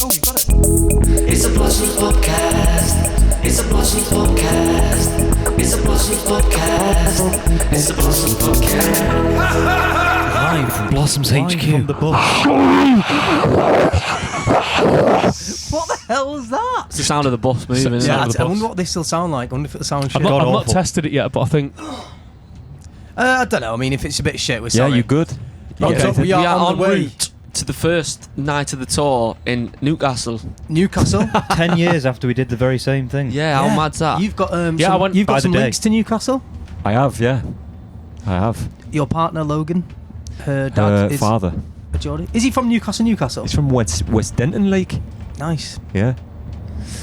Oh, you've got it. It's a Blossoms podcast. It's a Blossoms podcast. It's a Blossoms podcast. It's a Blossoms podcast. Live from Blossoms HQ. From the bus. What the hell was that? It's the sound of the bus moving. isn't Yeah, it? I wonder what this will sound like. I wonder if it'll sound shit. God I've not awful. tested it yet, but I think I don't know. I mean, if it's a bit shit, we're Yeah, sorry. you good? Okay. We are on en the way. route to the first night of the tour in Newcastle. Newcastle. 10 years after we did the very same thing. Yeah, how mad's that? You've got Yeah, I went you've by got the some day. links to Newcastle. I have, yeah. I have. Your partner Logan, her dad is Father. a Geordie. Is he from Newcastle? Newcastle. He's from West Denton Lake. Nice. Yeah.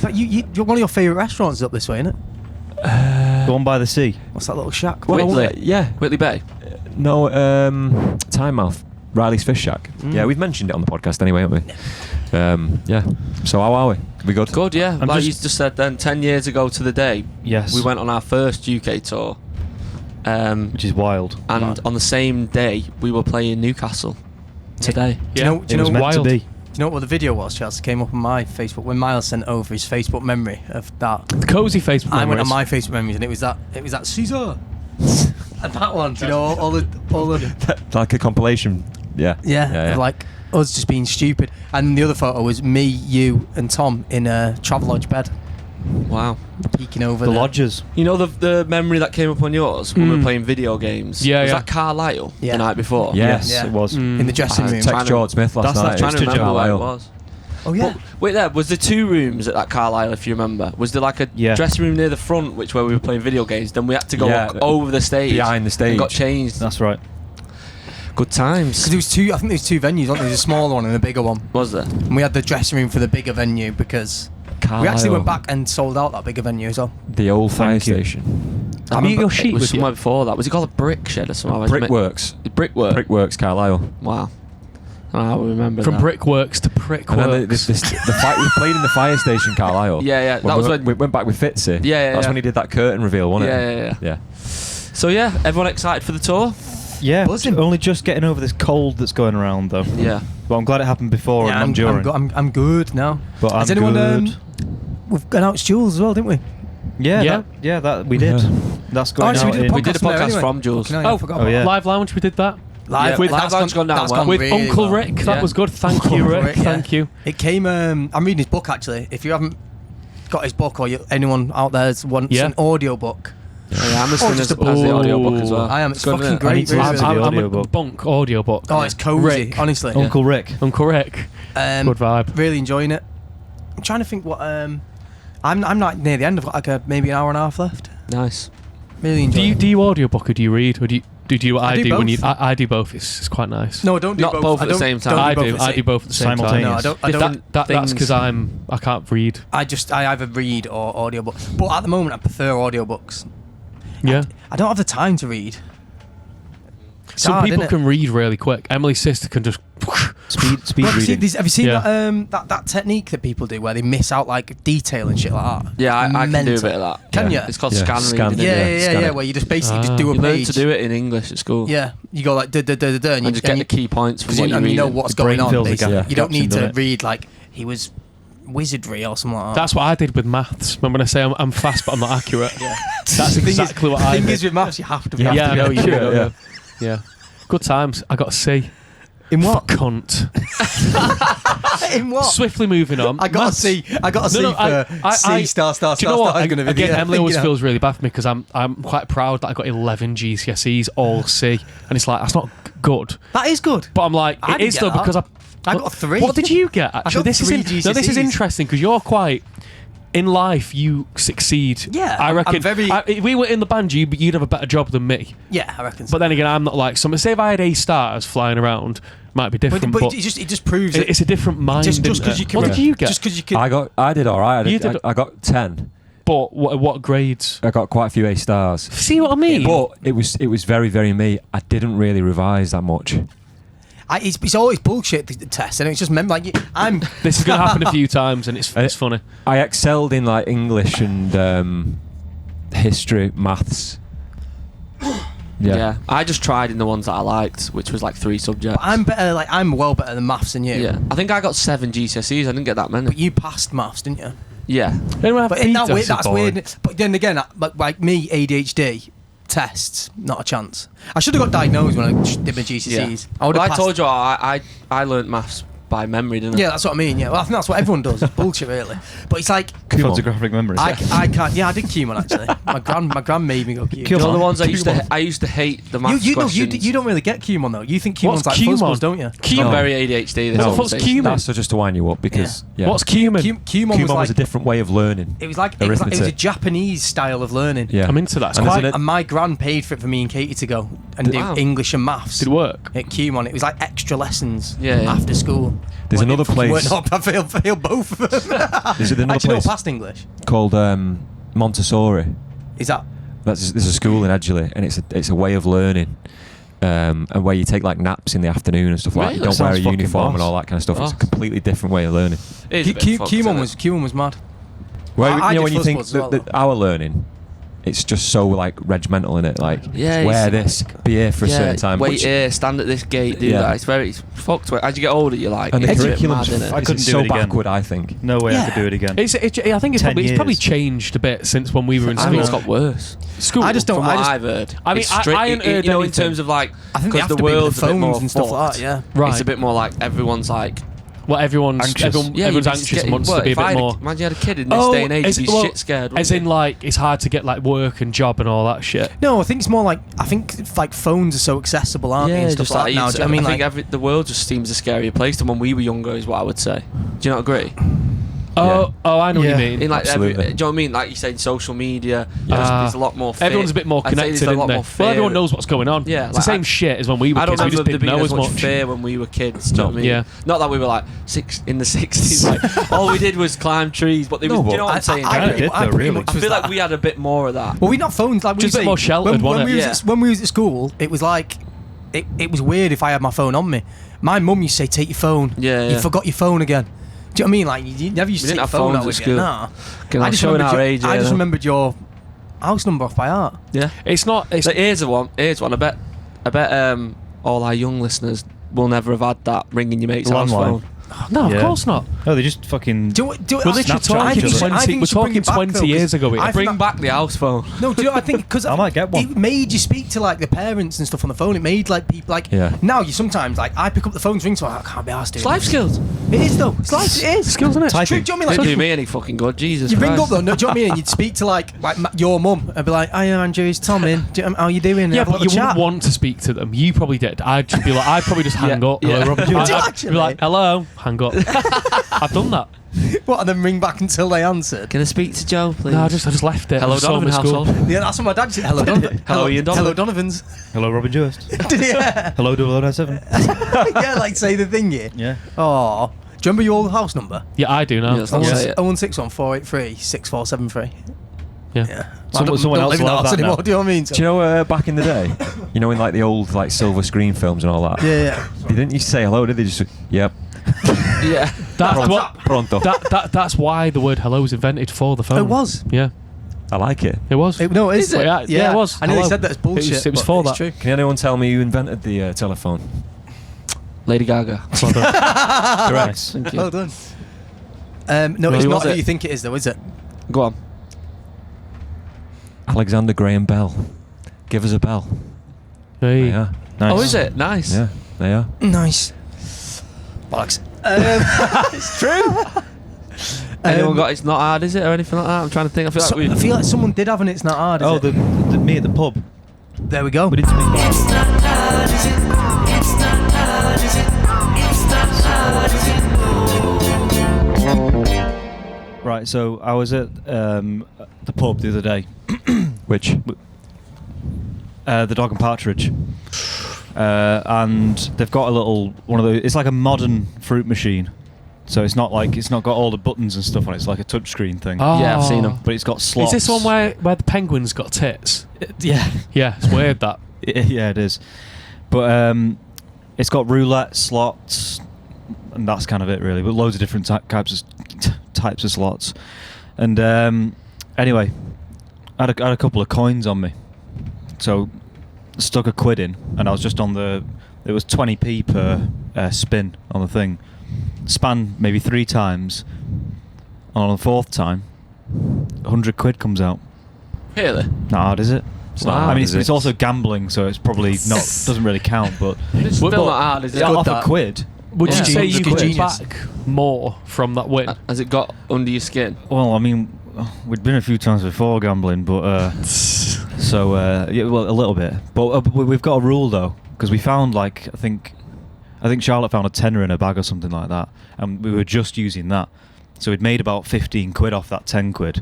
But you're one of your favourite restaurants is up this way, isn't it? The one by the sea. What's that little shack? Whitley. Yeah. Whitley Bay. No, Time Mouth. Riley's Fish Shack. Yeah, we've mentioned it on the podcast anyway, haven't we? Yeah. So how are we? We good? Good, yeah. I'm like just- you just said then, 10 years ago to the day, Yes. we went on our first UK tour. Which is wild. And on the same day, we were playing Newcastle. Today. Do you know? It was meant to be. Do you know what the video was, Charles? It came up on my Facebook when Miles sent over his Facebook memory of that. the cozy Facebook. I went on memories. my Facebook memories and it was that Caesar. And that one, do you know, all the Like a compilation. Yeah. of like us just being stupid. And the other photo was me, you, and Tom in a Travelodge bed, Wow. peeking over The lodgers. You know the memory that came up on yours when we were playing video games? Yeah, Was yeah. that Carlisle Yeah. the night before? Yes, Yeah. it was. in the dressing I room. trying Text to- George Smith last That's night. I'm trying to It was remember where it Carlisle. was. Oh yeah. But, wait there, was there two rooms at that Carlisle if you remember? Was there like a Yeah. dressing room near the front where we were playing video games, then we had to go Yeah, over the stage behind the stage. and got changed. That's right. Good times. Because there was two. I think there was two venues. Wasn't there? There was a smaller one and a bigger one. Was there? And we had the dressing room for the bigger venue because we actually went back and sold out that bigger venue as well. The old fire Thank you. station. I Have you got your sheet it was with you? somewhere before that. Was it called a brick shed or something? Brickworks. Brickwork. Brickworks, Carlisle. Wow. I remember From that. Brickworks to And then Prickworks. we played in the fire station, Carlisle. Yeah, yeah. That was when we went back with Fitzy. Yeah, That's yeah. when he did that curtain reveal, wasn't Yeah, it? yeah, yeah. Yeah. So yeah, everyone excited for the tour? Yeah. Buzzing. Only just getting over this cold that's going around, though. Yeah. But I'm glad it happened before and I'm, not during. I'm good now. But Has I'm anyone? good. We've gone out Jules as well, didn't we? Yeah, that we did. Yeah. That's going actually, out we did in... We did a from there podcast anyway. from Jules. Fucking hell, I Oh, forgot oh, about yeah. that. Live Lounge, we did that. Live, With- that's Live Lounge gone down that's well. gone With really Uncle well. Rick. Yeah. That was good. Thank you, Rick. yeah. Thank you. It came. I'm reading his book actually. If you haven't got his book or anyone out there wants Yeah. an audio book, Yeah, I'm listening just as a the audio book as Ooh. well. I am. It's good, fucking isn't it? great. I need to really, listen really. to the I'm a audiobook. bunk audiobook. Oh, it's cozy. Rick. Honestly, Uncle Rick. Uncle Rick. Good vibe. Really enjoying it. I'm trying to think what. I'm not near the end. I've got like maybe an hour and a half left. Nice. Really Do enjoying you it. do you audiobook or do you read or do you what I I do do when both. you I do both. It's quite nice. No, don't do Not both I at the don't- same time. don't I both do. at the I same- do both at the same time. Simultaneous. No, I don't. I If don't. That's Things- because I can't read. I either read or audiobook. But at the moment, I prefer audiobooks. Yeah. I don't have the time to read. It's Some hard, people innit? can read really quick. Emily's sister can just. Speed Well, have you reading. seen, have you seen Yeah. that technique that people do where they miss out like detail and shit like that? Yeah, I can do a Mental. bit of that. Can yeah. ya? It's called Yeah. scan Scan. reading. Yeah, isn't it? yeah, yeah, Scan yeah. it. Where you just basically just do a You learn page. to do it in English at school. Yeah, you go like da da da da da, And just get the key points from because what you, you read. you know what's The brain going on. fills the basically. gap. You don't gaps in, need to doesn't it? read like he was wizardry or something like that. That's what I did with maths. Remember when I say I'm fast but I'm not accurate? Yeah. That's exactly what I The thing did. is with maths, you have to be. Yeah, Yeah, I know you do. accurate, Yeah. Yeah. Good times. I got a C. In For what? cunt. In what? Swiftly moving on. I got a Maths. C. I got a C No, no, for I- C star star Do you star know what? star. I'm gonna be Again, yeah, Emily always thinking feels really bad for me because I'm quite proud that I got 11 GCSEs, all C, and it's like that's not good. that is good. But I'm like, I it didn't is get though that. because I got 3. What did you get? Actually, got this is 3 this is GCSEs. interesting because you're quite. In life, you succeed. Yeah, I I'm reckon. very- If we were in the band, you'd have a better job than me. Yeah, I reckon. So. But then again, I'm not like some. Say if I had A stars flying around, might be different. but But, it just proves that it's a different mind. just isn't because it? you can. What did you get? Just because you can. I did all right. You did- I got 10. But what grades? I got quite a few A stars. See what I mean? But it was very, very me. I didn't really revise that much. It's always bullshit, the test, and it's just like I'm. This is going to happen a few times, and it's funny. I excelled in like English and history, maths. Yeah. I just tried in the ones that I liked, which was like 3 subjects. But I'm better. Like I'm well better than maths than you. Yeah. I think I got 7 GCSEs. I didn't get that many. But you passed maths, didn't you? Yeah. But in that way, That's that's boring. weird. But then again, like me, ADHD tests, not a chance. I should have got diagnosed when I did my GCSEs. I would Well, have I passed. told you I learnt maths by memory, didn't I? Yeah, that's what I mean. Yeah, well, I think that's what everyone does. It's bullshit, really. But it's like Photographic memory. I can't. Yeah, I did Kumon actually. My gran made me go Kumon. You know the ones I Kumon. used to hate the maths You questions. don't really get Kumon though. You think Kumon's What's like Kumon? fuzzballs, don't you? I'm Cumin. very ADHD. This No, whole what's thing. Cumin? That's just to wind you up because yeah. What's Cumin? Kumon was Kumon like was a different way of learning. it was like it was a arithmetic. Japanese style of learning. Yeah, I'm into that. It's And quite- isn't it- And my gran paid for it for me and Katie to go and do Wow. English and maths. Did it work? At Kumon, it was like extra lessons Yeah, yeah. after school. There's When another it fucking place- weren't up, I failed both of them. There's another Actually, no, place past English. called Montessori. Is that? There's a school in Edgeley, and it's a way of learning. And where you take like naps in the afternoon and stuff like that. You Really? don't wear a Sounds fucking uniform and boss. all that kind of stuff. It's a Boss. completely different way of learning. It is a bit fucked, isn't it? Kumon was mad. Where, I you know did when you think fuzzballs as well, that our learning, it's just so like regimental in it. Like Yeah, wear it's- this, be here for a certain time. Wait which- here, stand at this gate, do Yeah. that. It's fucked. As you get older, you're like, and the it's a bit curriculum's mad, innit? I couldn't do so it again. backward. I think. No way I Yeah. could do it again. I think it's 10 probably years. changed a bit since when we were in I school. think it's got worse. School. I just don't. From I what just. I've heard. I mean, It's I strict, ain't heard you know, in anything. terms of like, I think they because have the to be with world's the a bit more phones and stuff like fucked. that. Yeah. Right. It's a bit more like everyone's like, Well, everyone's Anxious. everyone's you'd be anxious scared- and wants well, to be a if I bit had more. Imagine you had a kid in this day and age, as- you'd be well, shit scared. As in, like, it's hard to get like work and job and all that shit. No, I think it's more like like phones are so accessible, aren't they? And stuff just like that now. Do you know what I mean, think like, the world just seems a scarier place than when we were younger, is what I would say. Do you not agree? Oh, I know what you Yeah. mean. In like do you Absolutely. know what I mean? Like you said, social media. Yeah. There's a lot more. Fear. Everyone's a bit more I'd say connected, there's a lot isn't they? more Well, fear. everyone knows what's going on. Yeah, it's like the same shit as when we were I don't kids. We remember just there didn't being know as as much much. fear when we were kids. Do you know what I mean? Yeah. Not that we were like in the 60s. Like all we did was climb trees. But, No, do you but know what I'm saying? kinda did though, pretty really. much I was feel like that. we had a bit more of that. Well, we not phones like we Just a bit say, more sheltered, when wasn't we it? was when we was at school, it was like it was weird if I had my phone on me. My mum used to say, "Take your phone." Yeah, You yeah. forgot your phone again. Do you know what I mean? Like you never used We to didn't take have your phone phones out at with you. school. Nah. Can I showing remembered our your, age? I yeah, just no? remembered your house number off by heart. Yeah. It's not. It's So here's one. I bet all our young listeners will never have had that ringing your mate's house Landline. phone. no, Yeah. of course not. No, they just fucking. Do We're literally Snapchat talking each other. 20. We're talking 20 years ago. Here. Bring back the house phone. No, do you know? I think because I might get one. It made you speak to like the parents and stuff on the phone. It made like people like. Yeah. Now you sometimes like I pick up the phone to ring, so I can't be asked doing It's life this. skills. It is though. It's life. It is. Skills, isn't it? It's true. Do you know what I mean? Didn't Like, do me any fucking good. Jesus you Christ. ring up though, no, do you know what I mean? And you'd speak to like your mum and be like, "Hiya, Andrew, it's Tom in. How you doing?" And Yeah, have a but little you chat. wouldn't want to speak to them. You probably did. I'd just be like, I'd probably just hang Yeah, up. yeah. Hello, Robert. Do you I'd actually? be like, hello, hang up. I've done that. What, and then ring back until they answered. Can I speak to Joe, please? No, I just left it. Hello, I saw him Donovan at school. household. Yeah, that's what my dad said. Hello, Donovan. Hello, Ian Donovan. Hello, Donovan's. Hello, Robin Jewist. Yeah. Hello, 0097. Yeah, like say the thing here. Yeah. Oh, do you remember your old house number? Yeah, I do now. Yeah, that's not say it. 0161 483 6473. Yeah. Yeah. Someone else live in will that have house that anymore. now. Do you know what I mean? Do you know back in the day, you know, in like the old like silver screen films and all that? Yeah. They didn't used to say hello, did they? Just yep. Yeah. That's what. Pronto. That's why the word hello was invented for the phone. It was. Yeah, I like it. it was. No, it is. Is it? Yeah, it was. I nearly Hello. said that as bullshit. It was but for it's that. True. Can anyone tell me who invented the telephone? Lady Gaga. Well done. Correct. Thank you. Well done. No, Well, it's who not was who it? you think it is, though, is it? Go on. Alexander Graham Bell. Give us a bell. Hey. Yeah. Nice. Oh, is it? Nice. Yeah. They are. Nice. Bollocks. It's true. Anyone got it's not hard, is it, or anything like that? I'm trying to think. I feel like we. someone did have an It's Not Hard. Is Oh, it? the me at the pub. There we go. We did speak. Right, so I was at the pub the other day. Which? The Dog and Partridge. And they've got a little one of those. It's like a modern fruit machine, so it's not got all the buttons and stuff on it. It's like a touchscreen thing, Oh. Yeah, I've seen them. but it's got slots. Is this one where the penguins got tits? Yeah, Yeah, it's weird that. yeah, it is. But it's got roulette slots, and that's kind of it really. But loads of different types of slots. And anyway, I had a couple of coins on me, so stuck a quid in, and I was just on the. It was 20p per spin on the thing. Span maybe 3 times. On the 4th time, 100 quid comes out. Really? Not hard, is it? It's not Wow. hard, I mean, is it's it? also gambling, so it's probably not. Doesn't really count, but It's But- still not hard, is it? good off a that. quid. Would Yeah. you say you got Genius. back more from that win? Has it got under your skin? Well, I mean, we'd been a few times before gambling, but so yeah, well, a little bit. But we've got a rule though, because we found like I think Charlotte found a tenner in a bag or something like that, and we were just using that. So we'd made about 15 quid off that 10 quid.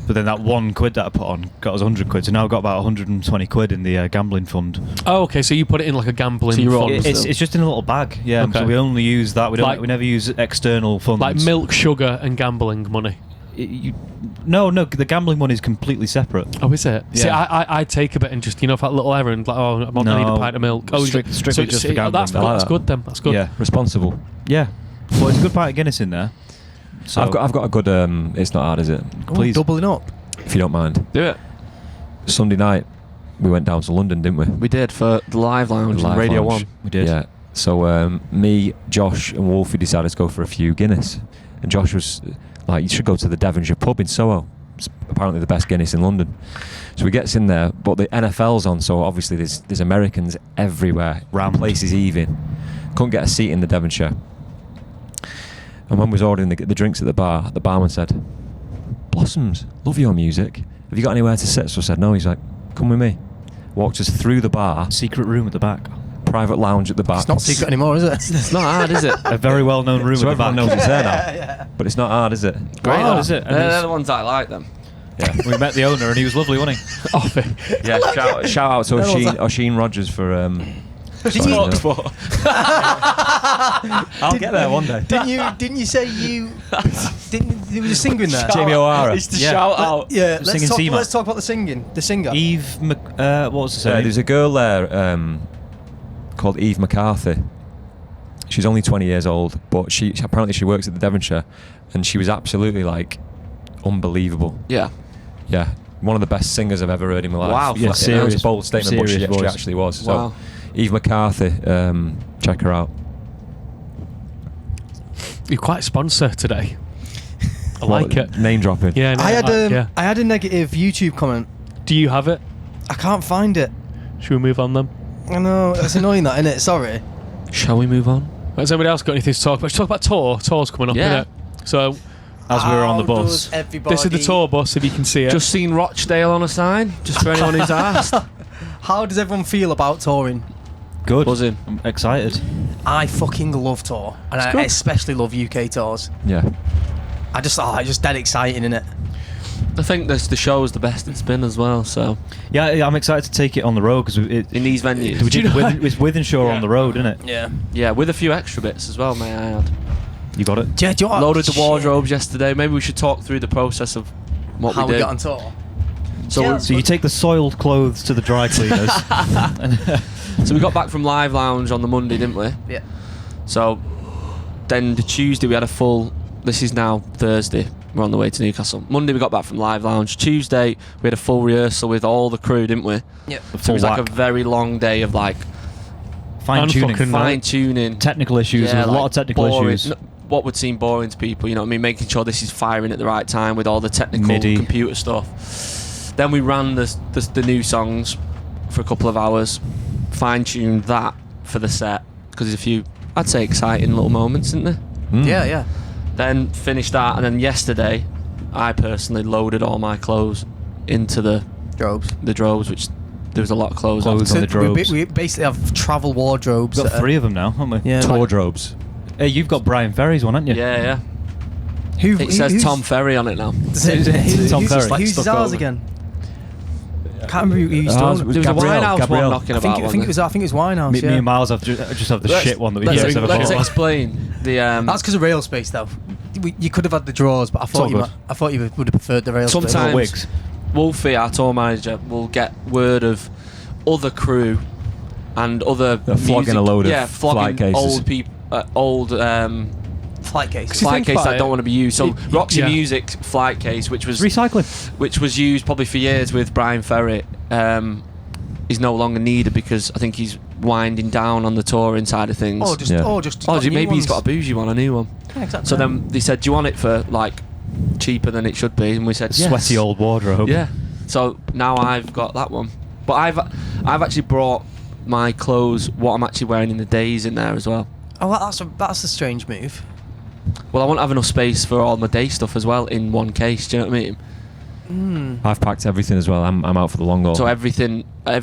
But then that 1 quid that I put on got us 100 quid. So now I've got about 120 quid in the gambling fund. Oh, okay. So you put it in like a gambling So you're all- fund, It's just in a little bag, yeah. Okay. So we only use that. We Like- never use external funds. like milk, sugar, and gambling money. No, the gambling money is completely separate. Oh, is it? See, Yeah. I take a bit and just, you know, for that little errand, like, oh, I need a No, pint of milk. Oh, strictly so just see, for gambling. That's, I like that's that. good then. That's good. Yeah, Responsible. yeah. Well, it's a good pint of Guinness in there. So I've got a good. It's not hard, is it? Oh, Please. doubling up. If you don't mind. Do it. Sunday night, we went down to London, didn't we? We did for the live lounge Live on Radio lounge. 1. we did. Yeah. So me, Josh, and Wolfie decided to go for a few Guinness, and Josh was like, "You should go to the Devonshire pub in Soho. It's apparently the best Guinness in London." So he gets in there, but the NFL's on, so obviously there's Americans everywhere. Rammed. Place is heaving. Couldn't get a seat in the Devonshire. And when we was ordering the drinks at the bar, the barman said, "Blossoms, love your music. Have you got anywhere to sit?" So I said, "No." He's like, "Come with me." Walked us through the bar, Secret room at the back. private lounge at the back. It's not secret anymore, is it? It's not hard, is it? A very well-known room So at the back. everyone knows it's there now. Yeah. But it's not hard, is it? Great, Wow, that. is it? And They're it's- the ones I like them. Yeah. We met the owner and he was lovely, wasn't he? Off it. Yeah. Shout out to That was Oisin Rogers for. Didn't you, I'll get there one day. didn't you say you didn't there was a singer in there? Jamie O'Hara. It's the Yeah. shout out. Yeah, Singing Seaman. let's talk about the singing. The singer. Eve, what was the name? There's a girl there called Eve McCarthy. She's only 20 years old, but she apparently she works at the Devonshire, and she was absolutely like unbelievable. Yeah. Yeah, one of the best singers I've ever heard in my life. Wow, Yeah, Like, serious- that was a bold statement, but she serious voice. actually was. So, Wow. Eve McCarthy, check her out. You're quite sponsor today. I like What, it. Name dropping. Yeah, no, I had yeah. I had a negative YouTube comment. Do you have it? I can't find it. Should we move on then? I know it's annoying that, isn't it? Sorry. Shall we move on? Has anybody else got anything to talk about? Let's talk about tour. Tour's coming up, Yeah. innit? So As we were on the How bus. does everybody- this is the tour bus, if you can see it. Just seen Rochdale on a sign, just for anyone who's asked. How does everyone feel about touring? Good. Buzzing. I'm excited. I fucking love tour, and I good. especially love UK tours. Yeah. It's just dead exciting, innit? I think the show's the best it's been as well, so. Yeah, I'm excited to take it on the road because In these venues. we did you know- it's Withenshaw Yeah. on the road, isn't it? Yeah. Yeah, with a few extra bits as well, may I add. You got it. Do you know what? Loaded the Shit. wardrobes yesterday. Maybe we should talk through the process of what How we we did. got on tour. So, Yeah. we- So you take the soiled clothes to the dry cleaners. so we got back from Live Lounge on the Monday, didn't we? Yeah. So then the Tuesday we had a full. This is now Thursday. We're on the way to Newcastle. Monday we got back from Live Lounge. Tuesday we had a full rehearsal with all the crew, didn't we? Yep. So it was like a very long day of like Fine tuning. Unfucking- fine tuning. Technical issues. There was a lot of technical boring, issues. what would seem boring to people, you know what I mean? Making sure this is firing at the right time with all the technical MIDI. computer stuff. Then we ran the new songs for a couple of hours, fine-tuned that for the set, because there's a few, I'd say, exciting little moments, isn't there? Yeah, yeah. Then finished that, and then yesterday, I personally loaded all my clothes into the Drobes. droves, which there was a lot of clothes. Clothes on. on the drobes. We basically have travel wardrobes. We've got that are- 3 of them now, haven't we? Yeah. Wardrobes. Hey, you've got Brian Ferry's one, haven't you? Yeah, yeah. Who, It says Tom Ferry on it now. It's Tom Ferry. Who's Stuck ours over. again? Can't remember who used Ours to. was There was Gabrielle, a Winehouse Gabrielle. one knocking I think, about. I think it was. I think it was Winehouse. Me yeah. and Miles just have the shit one that we Let's, just ever let's bought. explain the. That's because of rail space, though. You could have had the drawers, but I thought all good. I thought you would have preferred the rail Sometimes- space. Wigs. Wolfie, our tour manager, will get word of other crew and other They're flogging music- a load of yeah, flogging flight cases. old people, old Flight case. you flight think case about that don't it, want to be used. So Roxy yeah. Music flight case, which was Recycling. used probably for years with Brian Ferry. he's no longer needed because I think he's winding down on the touring side of things. Or just Maybe he's got a bougie one, a new one. Yeah, exactly. So then they said, "Do you want it for like cheaper than it should be?" And we said, "Yes." Sweaty old wardrobe. Yeah. So now I've got that one, but I've actually brought my clothes, what I'm actually wearing in the days, in there as well. Oh, well, that's a strange move. Well, I won't have enough space for all my day stuff as well in one case. Do you know what I mean? I've packed everything as well. I'm out for the long haul. So everything I'm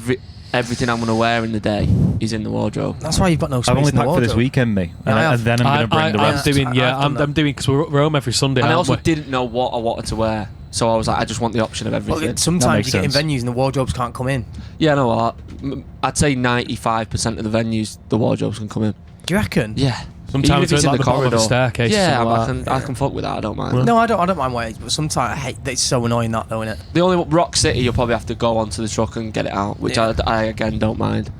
going to wear in the day is in the wardrobe. That's why you've got no space I've only in the packed for wardrobe. this weekend, me. Yeah, I have. And then I'm going to bring the rest. I'm doing because we're home every Sunday. And I aren't also we? didn't know what I wanted to wear, so I was like, I just want the option of everything. Well, sometimes you That get in makes sense. venues and the wardrobes can't come in. Yeah, no, I'd say 95% of the venues the wardrobes can come in. Do you reckon? Yeah. Sometimes Even if it's like the bottom of a staircase. Yeah, something like I that. can fuck with that. I don't mind. Well. No, I don't mind wearing it, but sometimes I hate that. It's so annoying that though, isn't it? The only Rock City, you'll probably have to go onto the truck and get it out, which Yeah. I again don't mind.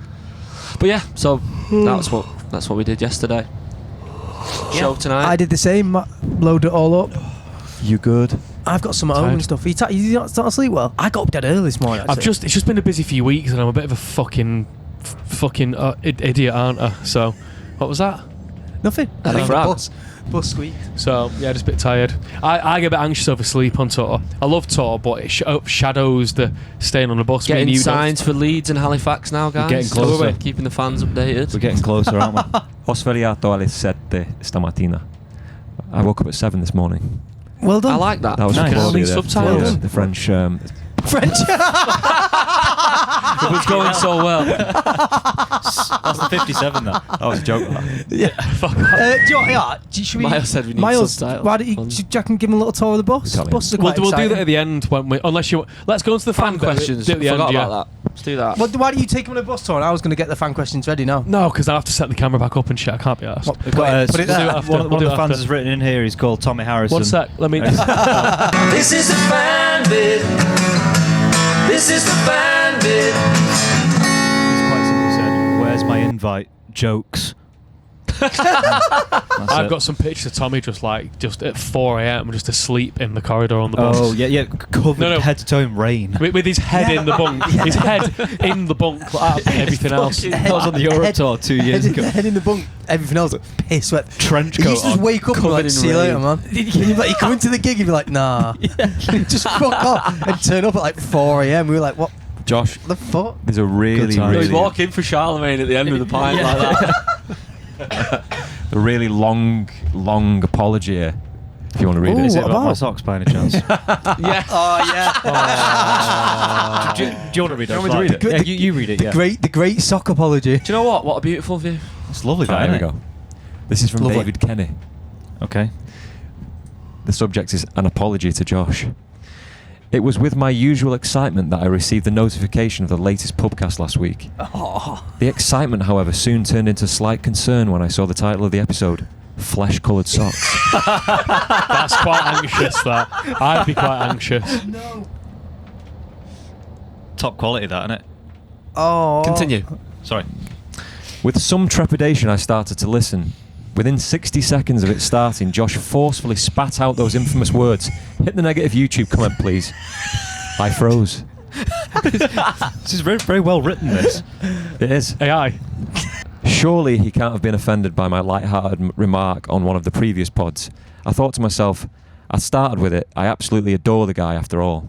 But yeah, so that's what we did yesterday. Show tonight. I did the same. Load it all up. You good? I've got some at home Tired. and stuff. You not start to sleep well? I got up dead early this morning. Actually. It's just been a busy few weeks, and I'm a bit of a fucking idiot, aren't I? So, what was that? nothing. I think Bus squeaked. So yeah, just a bit tired. I get a bit anxious over sleep on tour. I love tour, but it shadows the staying on the bus. Me and Getting you don't. signs for Leeds and Halifax now, guys. getting closer. Keeping the fans updated. We're getting closer, aren't we? Ho svegliato alle 7 stamattina. I woke up at 7 this morning. Well done. I like that. That was Nice. Claudia, Morning subtitles. the French. French. It was going so well. That's the 57, that. That was a joke. do you know, should we? Miles said we need Miles, subtitles. why don't you, should Jack and give him a little tour of the bus? Italian. Buses are We'll quite do that exciting. at the end, won't we? Unless you. Let's go into the Fan bit questions. at the Forgot end, about that. Let's do that. Well, why don't you take him on a bus tour? And I was going to get the fan questions ready now. No, because I have to set the camera back up and shit. I can't be asked. What? We've got, Put it there. after. One of We'll do the it fans after. has written in here. He's called Tommy Harrison. One sec. Let me. This is the fan bit. This is the fan bit. He's quite simply said, "Where's my invite? Jokes." I've got some pictures of Tommy just at 4 a.m. just asleep in the corridor on the bus. Oh yeah, covered No. head to toe in rain. With his head in the bunk. His head in the bunk. Like everything else. That was on the Europe tour 2 years ago. Head in the bunk. Everything else, piss wet. Trench You coat used to just on. wake up and be covered like, in see you later, rain. man. You'd be like, you come into the gig, you'd be like, nah. Just fuck off and turn up at like 4 a.m. We were like, what Josh, the fuck? there's a really, times. He'd really, walk in for Charlemagne at the end of the pint like that. a really long apology here. If you want to read Ooh, it. Is it what about my about? socks by any chance? Yeah. Oh, yeah. do you want to read it? want me to read it? Yeah, you read it. Yeah, The great sock apology. Do you know what? What a beautiful view. it's lovely. Right, That, here we isn't go. This is from Lovely. David Kenny. it? Okay. The subject is an apology to Josh. It was with my usual excitement that I received the notification of the latest Pubcast last week. The excitement, however, soon turned into slight concern when I saw the title of the episode, Flesh-Coloured Socks. That's quite anxious, that. I'd be quite anxious. No. Top quality, that, isn't it? Oh. Continue. Sorry. With some trepidation, I started to listen. Within 60 seconds of it starting, Josh forcefully spat out those infamous words. Hit the negative YouTube comment, please. I froze. This is very, very well written. This. It is. AI. Surely he can't have been offended by my light-hearted remark on one of the previous pods. I thought to myself, I started with it. I absolutely adore the guy after all.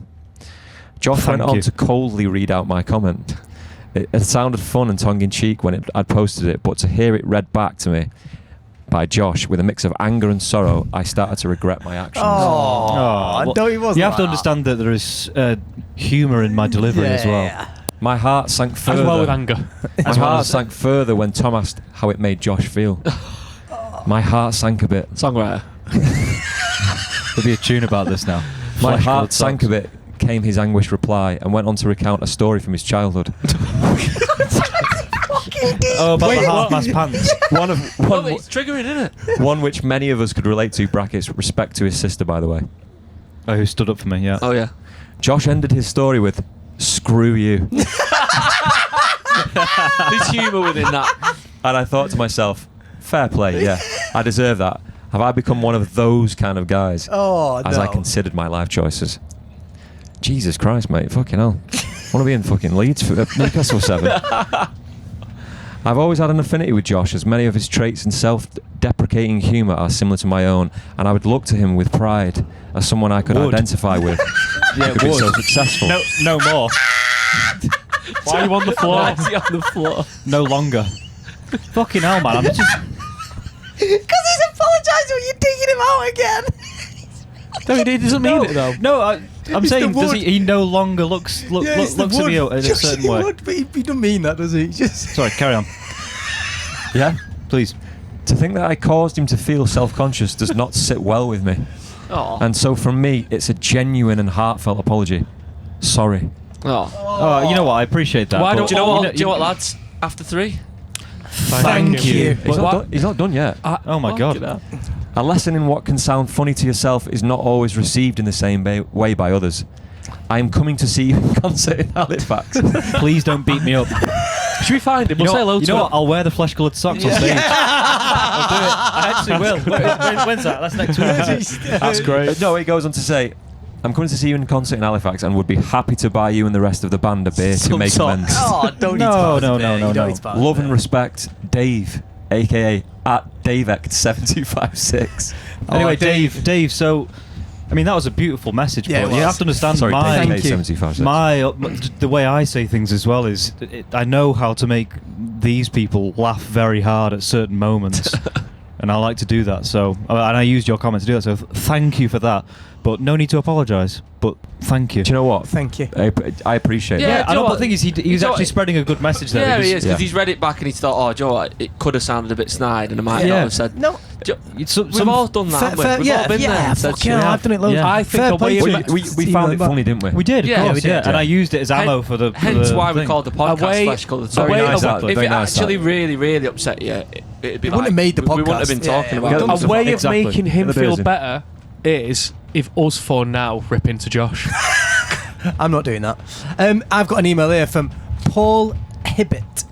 Josh Thank went on you. to coldly read out my comment. It sounded fun and tongue-in-cheek when I'd posted it, but to hear it read back to me by Josh with a mix of anger and sorrow, I started to regret my actions. Oh, no, he wasn't You have to like that. understand that there is humour in my delivery as well. Yeah. My heart sank further. As well with anger. My heart sank further when Tom asked how it made Josh feel. My heart sank a bit. Songwriter. There'll be a tune about this now. My Flesh-coloured heart sank a socks. bit, came his anguished reply, and went on to recount a story from his childhood. Oh, about Wait, the what? half-mast pants. Oh, it's triggering, isn't it? One which many of us could relate to, brackets, respect to his sister, by the way. Oh, who stood up for me? Yeah. Oh, yeah. Josh ended his story with, screw you. There's humour within that. And I thought to myself, fair play, yeah, I deserve that. Have I become one of those kind of guys Oh, as no. I considered my life choices? Jesus Christ, mate, fucking hell. want to be in fucking Leeds for Newcastle 7. I've always had an affinity with Josh, as many of his traits and self-deprecating humour are similar to my own, and I would look to him with pride as someone I could identify with. Yeah, Could be so successful. No more. Why are you on the floor? Why is he on the floor? No longer. Fucking hell, man. I'm just. Because he's apologising when you're digging him out again. No, he doesn't mean it though. No, I'm It's saying the does wood. he no longer looks at me in a certain way. Would, but he doesn't mean that, does he? Just Sorry, carry on. Yeah? Please. To think that I caused him to feel self-conscious does not sit well with me. Oh. And so from me, it's a genuine and heartfelt apology. Sorry. Oh. Oh, you know what? I appreciate that. Why but- don't- Do you know what? Do you know what, lads? After 3. Thank you. He's not done yet. Oh my god. A lesson in what can sound funny to yourself is not always received in the same way by others. I am coming to see you in concert in Halifax. Please don't beat me up. Should we find him? You We'll say know, hello you to know him. what? I'll wear the flesh-coloured socks on stage. I'll do it. I actually will. When's that? That's next week. That's great. No, he goes on to say, I'm coming to see you in concert in Halifax and would be happy to buy you and the rest of the band a beer to Some make socks. amends. Oh, don't No, need to buy us no, a beer. no, You no, don't no. need to buy us a Love beer. and respect, Dave, a.k.a. at DaveX726. Anyway, Dave. So, I mean, that was a beautiful message. Yeah, but it you was. have to understand Sorry, my Thank you. Dave726. the way I say things as well is I know how to make these people laugh very hard at certain moments. And I like to do that, so and I used your comment to do that. So thank you for that, but no need to apologise. But thank you. Do you know what? Thank you. I appreciate Yeah, that. do you know but what? the thing is, he was Do you know actually what? spreading a good message there. Yeah, he because- is, because he's read it back and he's thought, oh, do you know what? It could have sounded a bit snide, and I might not Yeah. have said. No. We've all done that, haven't we? We've all been there. and said fucking shit. hell, I've done it loads. Yeah. I think Fair the play way to it- you. We found it funny, didn't we? We did, Yeah, of we course, did, yeah. And yeah. I used it as ammo for the. Hence the why we thing. called the podcast Away- Flesh Coloured away- Very nice. Exactly, If very it nice actually that. really, really upset you, it'd be It wouldn't have made the We wouldn't have been podcast. Yeah, talking yeah, about we've it. done A way of Exactly. making him Get the feel beers in. better is if us four now rip into Josh. I'm not doing that. I've got an email here from Paul Hibbett,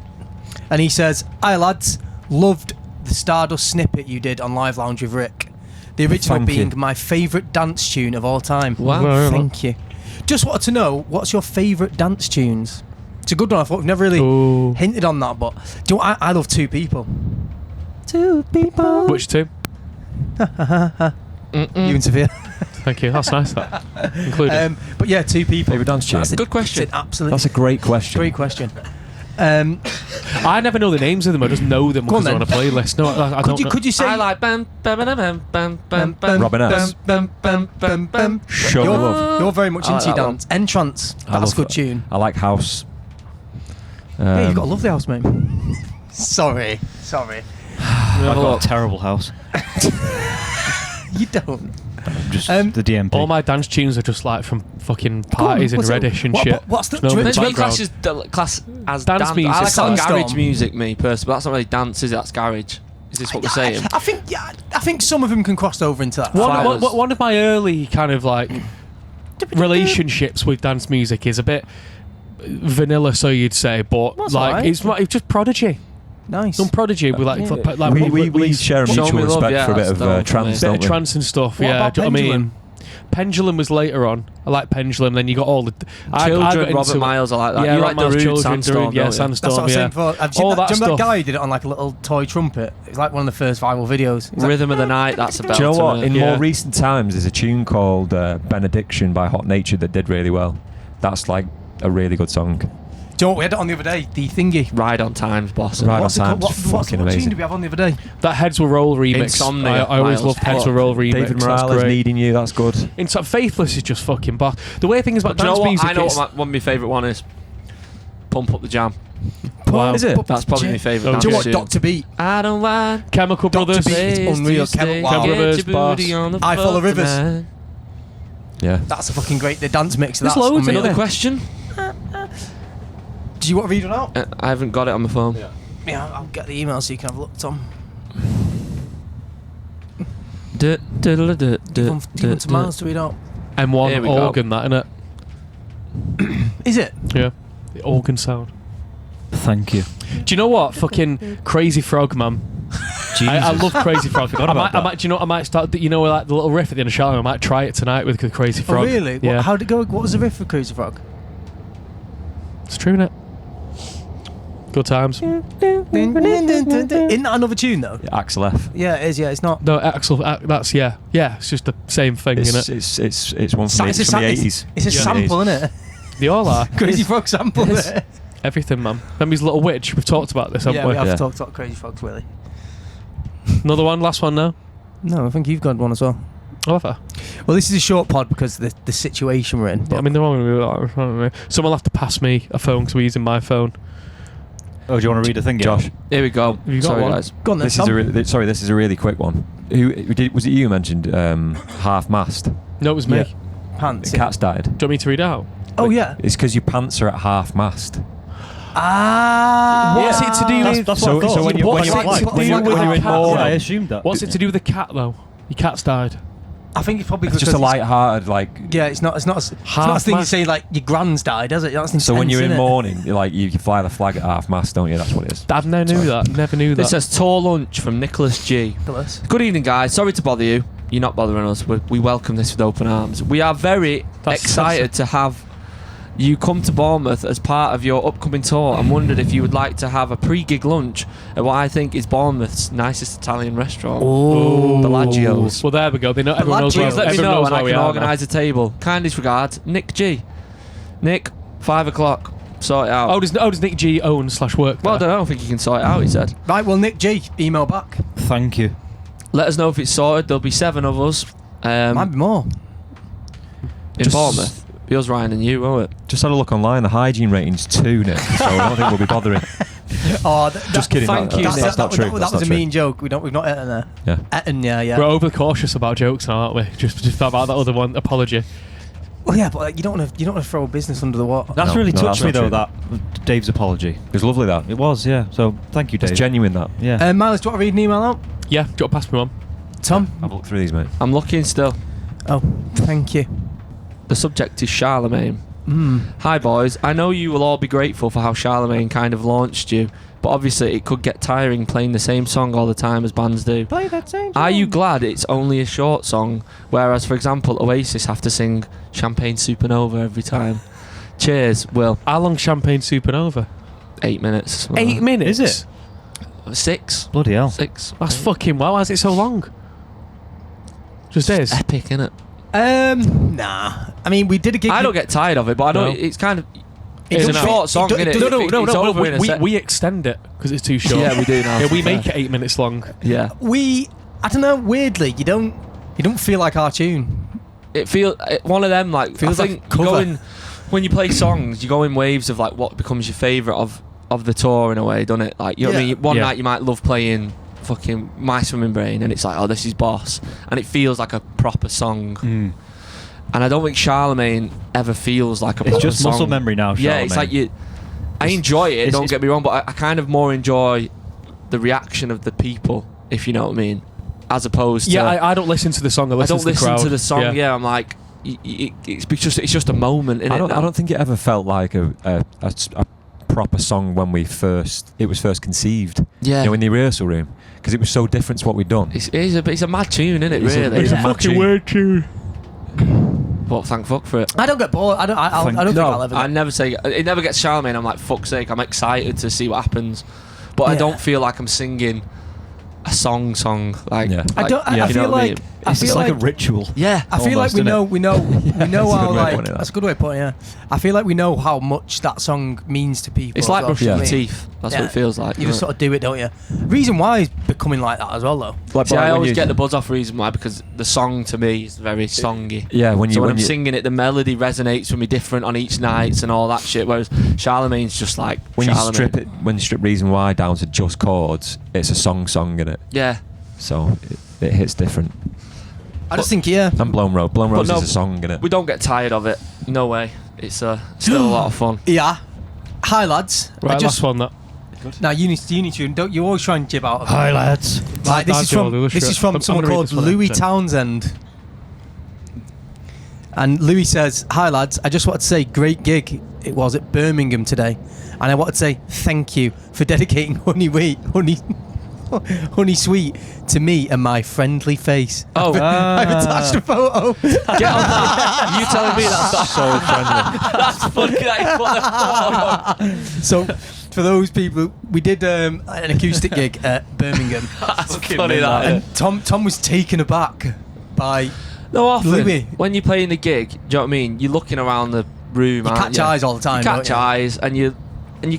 and he says, "Hi lads, loved the Stardust snippet you did on Live Lounge with Rick. The original Thank being you. my favourite dance tune of all time." Wow. Thank you. Just wanted to know, what's your favourite dance tunes? It's a good one. I thought we've never really Ooh. hinted on that, but do you know what? I love Two People. Two people. Which two? You and Sophia. Thank you. That's nice. That included. But yeah, Two People. Favourite dance tune? That's a Good question. It's an absolute That's a great question. great question. I never know the names of them. I just know them Go on because they're on a playlist. No, I don't know. Could you say I like bam bam bam bam bam bam bam. Robin S. Bum, bum, bum, bum. Show me love. You're very much I like into your that one. dance. Entrance. I That's a love good tune. I like house. Yeah, you've got a lovely house, mate. Sorry. I've got a terrible house. You don't. Just The DMP. All my dance tunes are just like from fucking parties in what's it- Reddish and what- shit. what's the- No do you- background. Do you class as Dance dance music. I like that Sandstorm. garage music, me personally, but that's not really dance, is it? That's garage. Is this what we're saying? I think some of them can cross over into that. One of my early kind of like relationships with dance music is a bit vanilla, so you'd say, but That's like alright. it's just Prodigy. Nice. Some Prodigy with like Yeah. like We share a Show mutual me love, respect yeah, for a bit that's of the one for trance, me. bit don't of we? trance and stuff. What yeah, about do you know what I Pendulum? mean? Pendulum was later on. I like Pendulum. Then you got all the I got Children, Robert into- Miles, I like that. Yeah, you Robert like Miles, Darude, Children, Sandstorm, Darude, yeah, don't you? Sandstorm. That's what I was yeah. saying before. Have All you, that do you remember that stuff. guy who did it on like a little toy trumpet? It was like one of the first viral videos. It's like, Rhythm of the Night, that's a belt. Do you know what? isn't In it? Yeah. more recent times, there's a tune called Benediction by Hot Natured that did really well. That's like a really good song. do you know what? We had it on the other day. The thingy. Ride on Times, boss. Right. What's it on called? Time's What fucking tune amazing. did we have on the other day? That Heads Will Roll remix. Insomnia, I always Miles. loved Heads Fuck. Will Roll remix. David That's Morales great. needing you. That's good. Faithless is just fucking boss. The way things about Do you know dance what? music I know is. what one of my favourite one is. Pump Up the Jam. Wow. Is it? That's probably my favourite Oh, dance Do you know what? tune. Dr. Beat. I don't want Chemical Dr. Brothers. Beat is unreal. Tuesday, Wow. Chemical get Brothers, your booty boss. on the I Follow floor Rivers. tonight. Yeah. That's a fucking great. The dance mix. There's That's loads. unreal. Another question? Do you want to read it out? I haven't got it on my phone. Yeah, I'll get the email so you can have a look, Tom. Du- du- du- du- Do you want du- to Miles to read out? Here M1 we go. organ, that innit? Is it? Yeah. The organ sound. Thank you. Do you know what? Fucking Crazy Frog, man. I love Crazy Frog. Forgot about that. Do you know? I might start. You know, like the little riff at the end of Charlotte. I might try it tonight with Crazy Oh, Frog. really? Yeah. How did it go? What was the riff for Crazy Frog? It's true, innit? Good times. Isn't that another tune though? Axel F. Yeah, it is. Yeah, it's not. No, Axel, that's yeah. It's just the same thing, innit? It's one from, It's from the a 80s. It's a Yeah. sample, isn't it? They all are. Crazy Frog sample. Yes. Isn't it? Everything, man. Remember his little witch? We've talked about this, haven't Yeah, we? we have Yeah. talked about Crazy Frogs, Willie. Another one, last one now. No, I think you've got one as well. However, Well, this is a short pod because of the situation we're in. I mean, they're all going to be like in front of me. Someone will have to pass me a phone because we're using my phone. Oh, do you want to read a thing? Josh, Here we go. Have you got Sorry, one? guys. go on then, this is Tom. sorry, this is a really quick one. Was it you who mentioned half mast? No, it was me. Yeah. Do Pants. The cat's died. you want me to read out? Oh yeah. It's because your pants are at half mast. Ah. What's it to do with? That's So- what I thought. so when you- What's when it you- to when do you- with when you're the in cat? mourning- Yeah, I assumed that. What's it to do with the cat though? Your cat's died. I think it's probably It's because just a light-hearted Yeah, it's not. It's not. It's not a Half thing you mast. say like your grand's died, does it? That's intense, So when you're in innit? mourning, you fly the flag at half mast, don't you? That's what it is. I've never knew that. Never knew This that. says tour lunch from Nicholas G. Nicholas. Good evening, guys. Sorry to bother you. You're not bothering us. We welcome this with open arms. We are very excited to have you come to Bournemouth as part of your upcoming tour and wondered if you would like to have a pre-gig lunch at what I think is Bournemouth's nicest Italian restaurant. Oh. Bellagio's. Well, there we go. They know. Everyone knows Please where, let me everyone know knows and I where we can are now. organise a table. Kindest regards, Nick G. Nick, 5 o'clock. Sort it out. Oh, does Nick G own / work Well, I there? don't think he can sort it out, he said. Right. Well, Nick G, email back. Thank you. Let us know if it's sorted. There'll be 7 of us Might be more. in Bournemouth. Be us, Ryan, and you, won't it? Just had a look online. The hygiene rating's 2, Nick. So I don't think we'll be bothering. Oh, Just kidding. thank that- you, That's, Nick. that's not true. That That's was not a true. mean joke. We've not Eton there. Yeah. Eton, yeah. We're over cautious about jokes now, aren't we? Just about that other one. Apology. Well, yeah, but like, you don't want to throw a business under the water. That's No, really no, touched that's me not though. true. That Dave's apology. It was lovely, that. It was, yeah. So thank you, Dave. It's genuine, that. Yeah. Miles, do you want to read an email out? Yeah, do you want to pass me one? Tom? I've looked through these, mate. I'm looking still. Oh, thank you. The subject is Charlemagne. Mm. Hi, boys. I know you will all be grateful for how Charlemagne kind of launched you, but obviously it could get tiring playing the same song all the time as bands do. Play that same Are you glad it's only a short song, whereas, for example, Oasis have to sing Champagne Supernova every time? Cheers, Will. How long Champagne Supernova? 8 minutes. 8 minutes. Is it? 6. Bloody hell. 6. That's fucking wow. Why is it so long? Just is. Epic, innit? Nah. I mean, we did a gig. I don't get tired of it, but I know No. it's kind of... It's It's a enough. short song, It innit? does- It's over in a sec. We extend it because it's too short. Yeah, we do now. Yeah, to we be make fair. it 8 minutes long. Yeah. I don't know. Weirdly, you don't feel like our tune. It feels one of them like Feels I like think a you go cover. in when you play songs, you go in waves of like what becomes your favourite of the tour in a way, doesn't it? Like you know what I Yeah. mean. One Yeah. night you might love playing fucking My Swimming Brain, and it's like, oh, this is Boss, and it feels like a proper song. Mm. And I don't think Charlemagne ever feels like a proper It's just song. muscle memory now, Yeah, it's like Charlemagne. I enjoy it. it's- Don't get me wrong, but I kind of more enjoy the reaction of the people, if you know what I mean, as opposed to. Yeah, I don't listen to the song. I I listen don't to the listen crowd. to the song. Yeah, I'm like, it's just a moment. Innit, I don't now? think it ever felt like a proper song when it was first conceived. Yeah, You know, in the rehearsal room, because it was so different to what we'd done. it's a mad tune, isn't it? It's a- Really. it's a mad fucking tune. word tune. Well, thank fuck for it. I don't get bored. I don't think I'll ever. I never say it. Never gets Charlemagne. I'm like, fuck's sake. I'm excited to see what happens, but I Yeah. don't feel like I'm singing a song. Like, Yeah. I don't. I you know feel what I like. mean? I It's feel like a like. ritual. Yeah, I feel like Almost, we innit? know. We know That's a good how way of like. putting it, That's a good way of putting it. Yeah. I feel like we know how much that song means to people. it's as like well, brushing do you your know what I mean? teeth. That's Yeah. what it feels like. You just sort of do it, don't you? Reason why is becoming like that as well, though. Like, See, I when always you- get the buzz off reason why, because the song to me is very songy. Yeah, when you So when when I'm you, singing it, the melody resonates with me different on each night and all that shit. Whereas Charlemagne's just like when you Charlemagne. when you strip Reason Why down to just chords, it's a song in it. Yeah, So it hits different. I just think, yeah. And Blown Rose no, is a song in it. we don't get tired of it. No way. It's still a lot of fun. Yeah. Hi, lads. Right, I just. last one. That. Now, Uni Tune, don't you always try and jib out of it? Hi, lads. Like, this I'll is do all from the this is illustrate. from I'm someone gonna read called this one Louis out, Townsend. And Louis says, "Hi lads, I just wanted to say great gig it was at Birmingham today, and I wanted to say thank you for dedicating Honey honey sweet to me and my friendly face. Oh, I've attached a photo. get on that. You telling me that's So friendly. that's funny that you put the photo. So, for those people, we did an acoustic gig at Birmingham, That's funny that. and Tom was taken aback by. No, often Louis. when you're playing a gig, do you know what I mean? You're looking around the room. You aren't catch eyes all the time. You catch don't eyes, and you're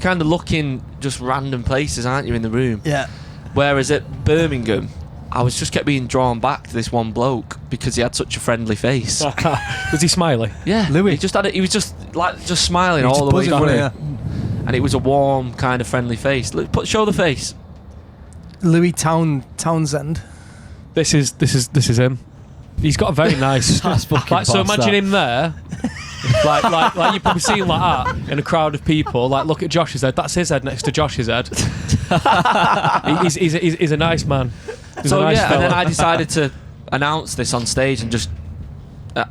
kind of looking just random places, aren't you, in the room? Yeah. Whereas at Birmingham, I was just kept being drawn back to this one bloke because he had such a friendly face. Was he smiley? Yeah, Louis. He just had he was just smiling He was all just the way buzzing, through, wasn't and it was a warm kind of friendly face. Look, show the face. Louis Townsend. This is him. He's got a very nice. That's fucking like, so boss, imagine that. him there. like you've probably seen like that in a crowd of people. Like, look at Josh's head. That's his head next to Josh's head. He's a nice man. He's So a nice yeah, fella. and then I decided to announce this on stage and just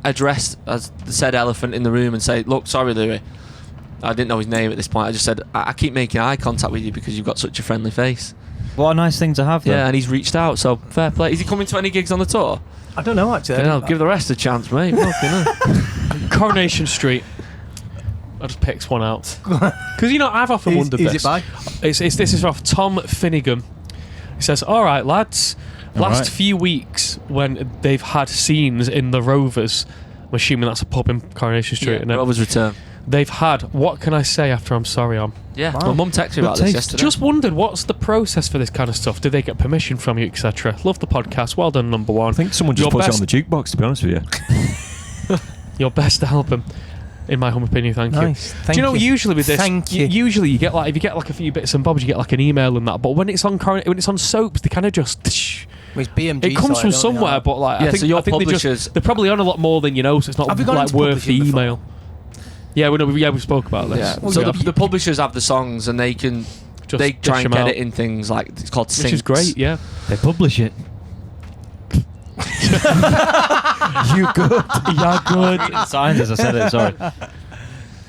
address as the said elephant in the room and say, "Look, sorry, Louis. I didn't know his name at this point. I just said I keep making eye contact with you because you've got such a friendly face." What a nice thing to have, though. Yeah, and he's reached out. So fair play. Is he coming to any gigs on the tour? I don't know actually. Yeah, give the rest a chance, mate. Fucking hell. Coronation Street. I just picked one out because I've often wondered Is this. it by? This is off Tom Finnegan. He says, "All right, lads. Last right. few weeks when they've had scenes in the Rovers, I'm assuming that's a pub in Coronation Street, isn't it? Rover's return. They've had. What can I say after I'm sorry on? Yeah, Wow. my mum texted me Good about this taste. yesterday. Just wondered what's the process for this kind of stuff? Do they get permission from you, etc.? Love the podcast. Well done, number one. I think someone just Your puts best- it on the jukebox, to be honest with you. Your best album, in my humble opinion. Thank Nice. you. Thank Do you know you. usually with this? Thank you. Usually you get like if you get like a few bits and bobs, you get like an email and that. But when it's on soaps, they kind of just. It's BMG. It comes side, from don't they? somewhere, but like Yeah, I think, so your I think publishers- they're probably on a lot more than you know, so it's not Have we gone like into worth the publishing before? email. Yeah, we spoke about this. Yeah. Well, So yeah. the publishers have the songs and they can Just they try dish and them get out. it in things like it's called syncs. Which is great, yeah. They publish it. You good? Yeah, good. Signs as I said it, sorry.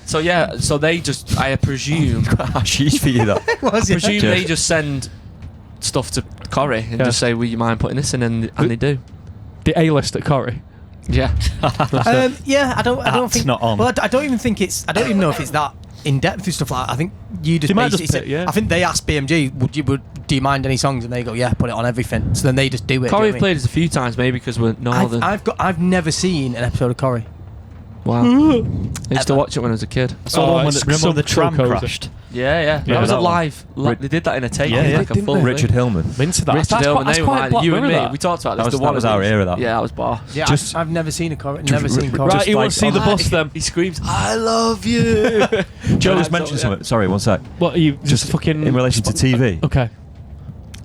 So yeah, so they just I presume She's for you, that. Was it? presume they just send stuff to Corrie and Yeah. just say, "Will you mind putting this in?" And they do. The A-list at Corrie. Yeah. Yeah, I don't That's think. not on. Well, I don't even think it's. I don't even know if it's that in depth with stuff like that. I think you just They might basically just said- pick, yeah. I think they asked BMG, do you mind any songs? And they go, yeah, put it on everything. So then they just do it. Corrie do you have know played us a few times, maybe because we're what I mean? northern. I've never seen an episode of Corrie. Wow. I used to Ever. watch it when I was a kid. So the one when it's remember when the so tram cozy. crashed? Yeah, yeah. Yeah, that was that a one. live. They did that in a tape. Yeah, yeah. Like a Didn't full they? Richard Hillman. I'm into that. Richard that's Hillman, quite, they that's were quite like, black, you and remember me. that? We talked about this. That was- the one that was of our these- era, that. Yeah, that was boss. Yeah, Just- I've never seen a Corrie. just Never seen r- Corrie. Right, you want like to see the on- bus then? He screams, "I love you." Joe just mentioned something. Sorry, one sec. What are you just fucking In relation to TV, Okay.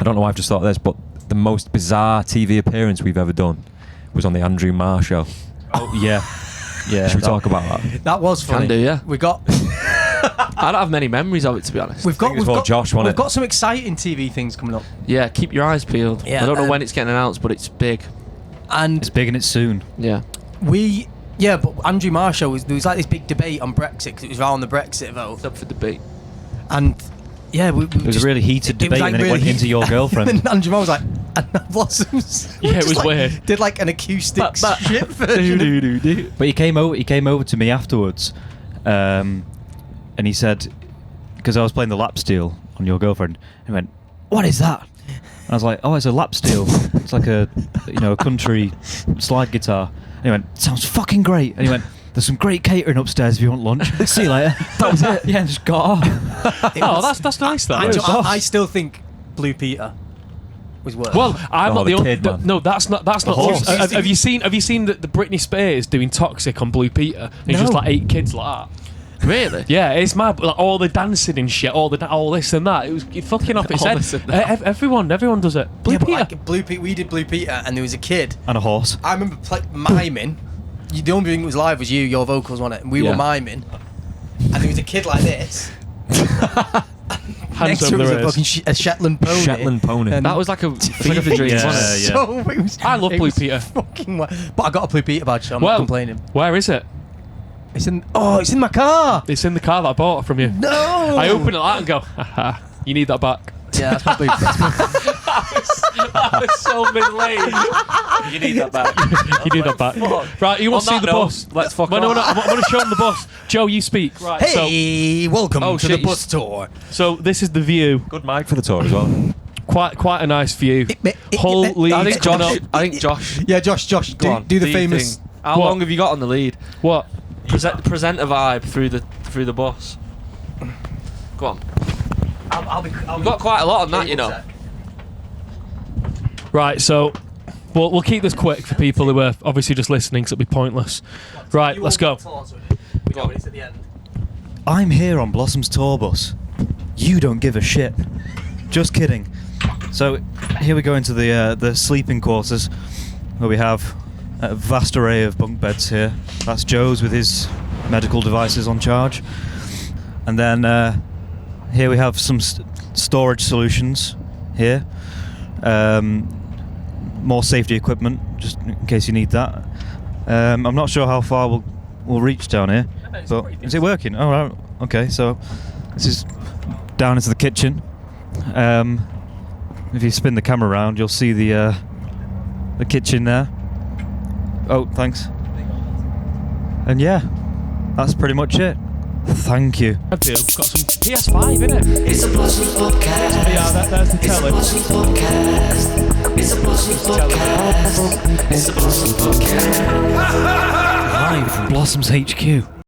I don't know why I've just thought of this, but the most bizarre TV appearance we've ever done was on the Andrew Marr show. Oh, yeah. Yeah. Should we talk about that? That was funny. Can do, yeah. We got. I don't have many memories of it, to be honest. We've got. think it was We've more got. Josh, wasn't We've it? got some exciting TV things coming up, Yeah, keep your eyes peeled. Yeah, I don't know when um, it's getting announced, but it's big. and It's big and it's soon. Yeah. we. Yeah, but Andrew Marr show there was like this big debate on Brexit because it was around the Brexit vote, It's up for debate. and yeah, we It was just, a really heated it was debate like and then it really went into your girlfriend. and Andrew Marr was like, and Blossoms. Yeah, it Just was like, weird. Did like an acoustic But- shit version. of- But he came over to me afterwards, and he said, because I was playing the lap steel on your girlfriend, he went, "What is that?" And I was like, "Oh, it's a lap steel. It's like a country slide guitar." And he went, "Sounds fucking great." And he went, "There's some great catering upstairs if you want lunch. See you later." That was it. Yeah, and just got off. It Oh, was- that's nice. That. I still think Blue Peter was worse. Well, I'm Oh, not the the only. kid, man. No, that's not. That's not. horse. Have you seen the Britney Spears doing Toxic on Blue Peter? And it's just No. like 8 kids like that. Really? Yeah, it's mad. Like, all the dancing and shit, all this and that. It was fucking off its All head. this and that. Everyone does it. Blue yeah, but Peter. like Blue Peter, we did Blue Peter, and there was a kid. And a horse. I remember miming. The only thing that was live was your vocals on it, and we Yeah. were miming. And there was a kid like this. Hands Next to over it was the a ears. fucking a Shetland pony. Shetland pony. And That was like a fever dream, Yeah, wasn't it? yeah. So it was, I love it Blue was Peter. Fucking but I got a Blue Peter badge, so I'm Well, not complaining. Where is it? It's in my car. It's in the car that I bought from you. No. I open it like that and go, haha, you need that back. Yeah, that's my Blue Peter. So middle-aged. You need that back. You need that back. Right, you want to see the bus? Let's fuck No, off. I want to show them the bus. Joe, you speak. Right. Hey, welcome Oh, to the shit, bus tour. So this is the view. Good mic for the tour as well. Quite a nice view. Hull lead. I think coming Josh. up. I think Josh. Yeah, Josh, Go on, do the your famous. thing. How What? long have you got on the lead? What? Present a vibe through the bus. Go on. You've got quite a lot on that, you know. Right. So, we'll keep this quick for people who are obviously just listening, so it'll be pointless. Right. Let's go. Go on. I'm here on Blossom's tour bus. You don't give a shit. Just kidding. So here we go into the sleeping quarters, where we have a vast array of bunk beds here. That's Joe's with his medical devices on charge. And then here we have some storage solutions here. More safety equipment, just in case you need that. I'm not sure how far we'll reach down here. But is it working? Oh, right. Okay, so this is down into the kitchen. If you spin the camera around, you'll see the kitchen there. Oh, thanks. And yeah, that's pretty much it. Thank you. Got some PS5 in it. It's a Blossom Podcast. Yeah, there's the It's a telly. Blossom Podcast. It's a Blossom Podcast. It's a Blossom Podcast. Live from Blossom's HQ.